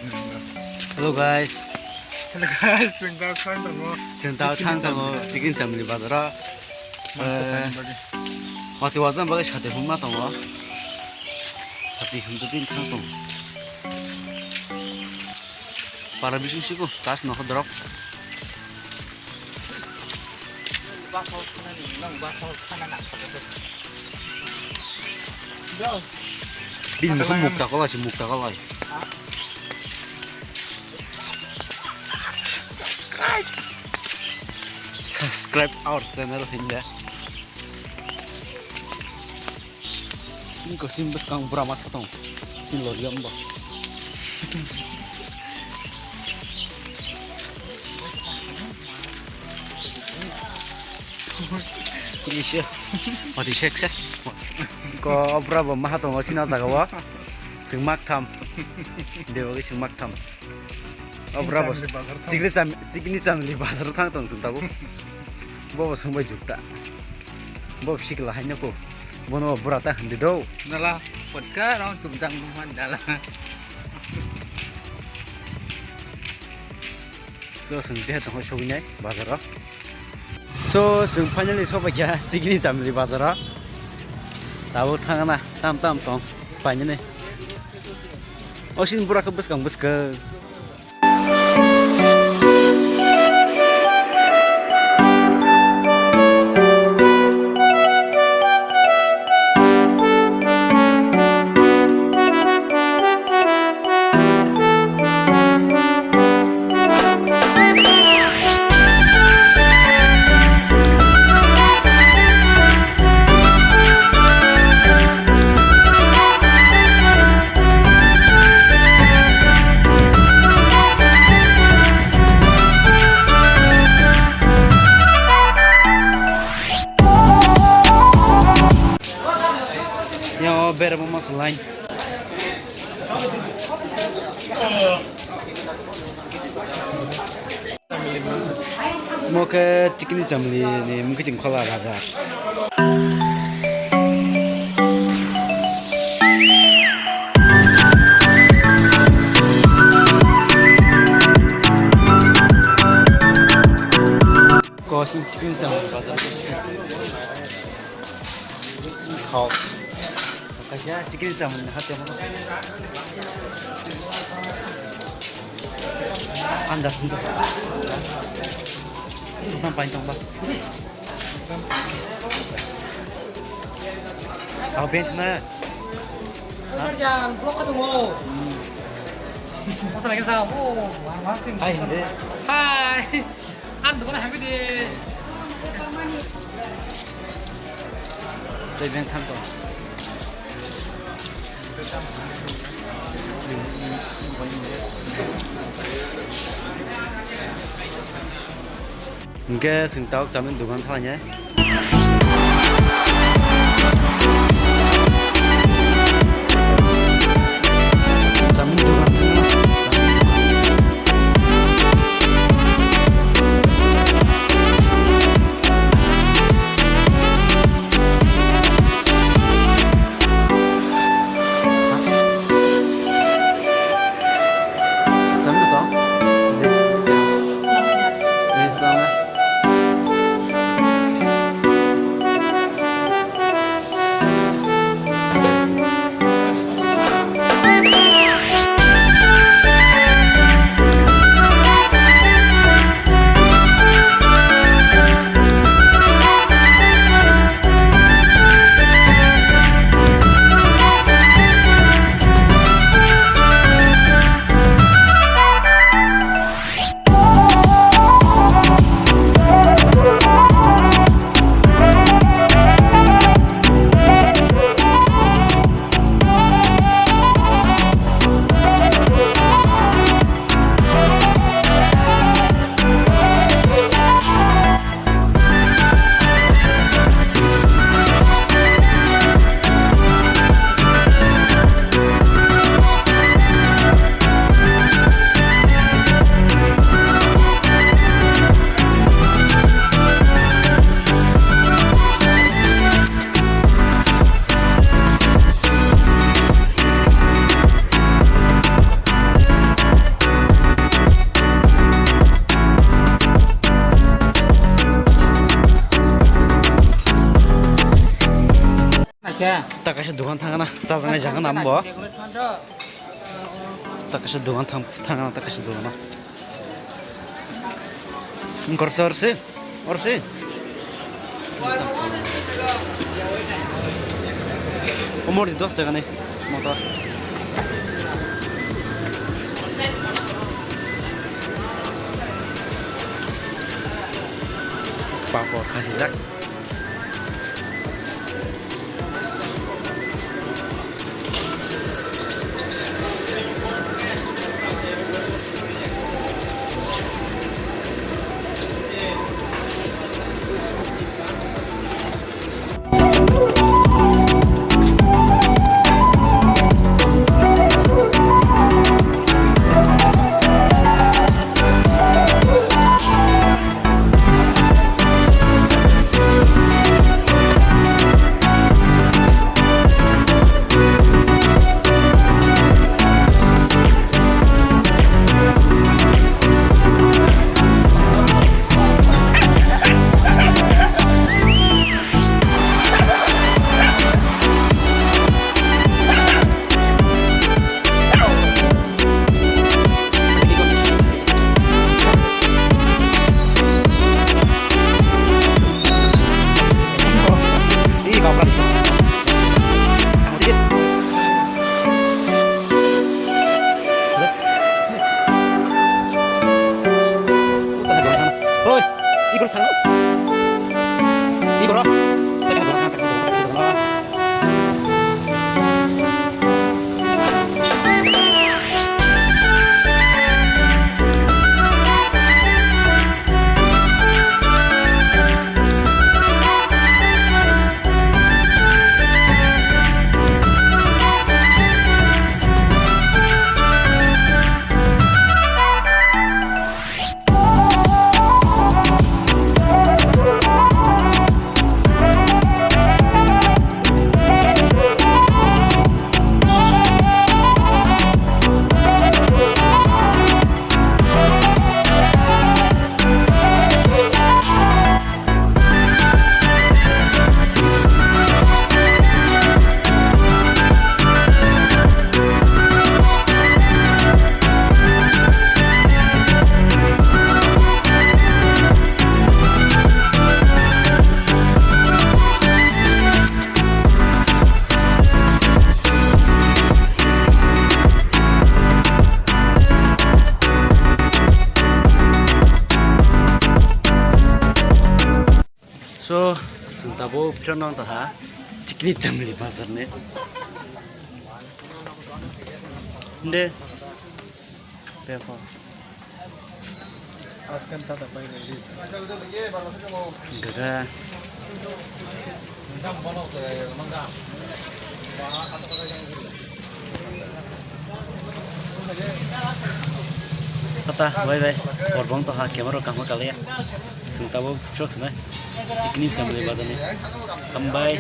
Hello guys. Hello guys, Chúng ta thang thang Chikni Chameli Bazar. Mati wajan bagai shate humma tongo. Shate humtu din thang tong. Para bisu siku tas no drop. Bin muka mukta kau sih mukta kau. Subscribe our channel hinda. Ini kau simbas kang berama satong. Sin loriam ba. Kumisya. Mati shek shek. Kau berapa mah atau masih nata kau? Sing maktam. Dia bagi sing maktam. Oh berapa? Chikni Chameli Bazar thang tong sung tahu. Bawa sampai juta. Bawa fisik lah hanya ko. Bono berata di do. Nalah podcast orang tunggang mandala. So sung dia tong shownya bazar. So sung finally sobat ya Chikni Chameli Bazar. Tahu thang na tam tong finally. Osin burak bus kang bus ke. Better mau masuk lain. Mau ke Chikni Chameli ni mungkin jengkol ada. Kau sih Chikni Chameli Bazar. Kau. Kaya Chikni Chameli hati apa? Anda sendiri. Nampak ini tambah. Kau bent mana? Jangan blok ketemu. Masa lagi sama? Oh, masih. Hai, ini. Hai. Anda mana happy di? Dari bent hantu. Enggak, sing tahu zaman dugaan tanya. Zaman dugaan. Ya. Tak kasih dukan tangan nah, jangan jangan nambah. Tak kasih dukan tangan, tak kasih dukan nah. Orsi. Umur itu segan nih motor. Pakor kasih zak. So, sentabo piranang taha, Chikni Chameli Bazar ne. Nde, pepa. Askan tata pai lagi. Gaga. Kata, bye. Korbong taha kamera kamu kali ya. Sentabo shok ne. Chikni Chameli Bazar ne. HAMBAI,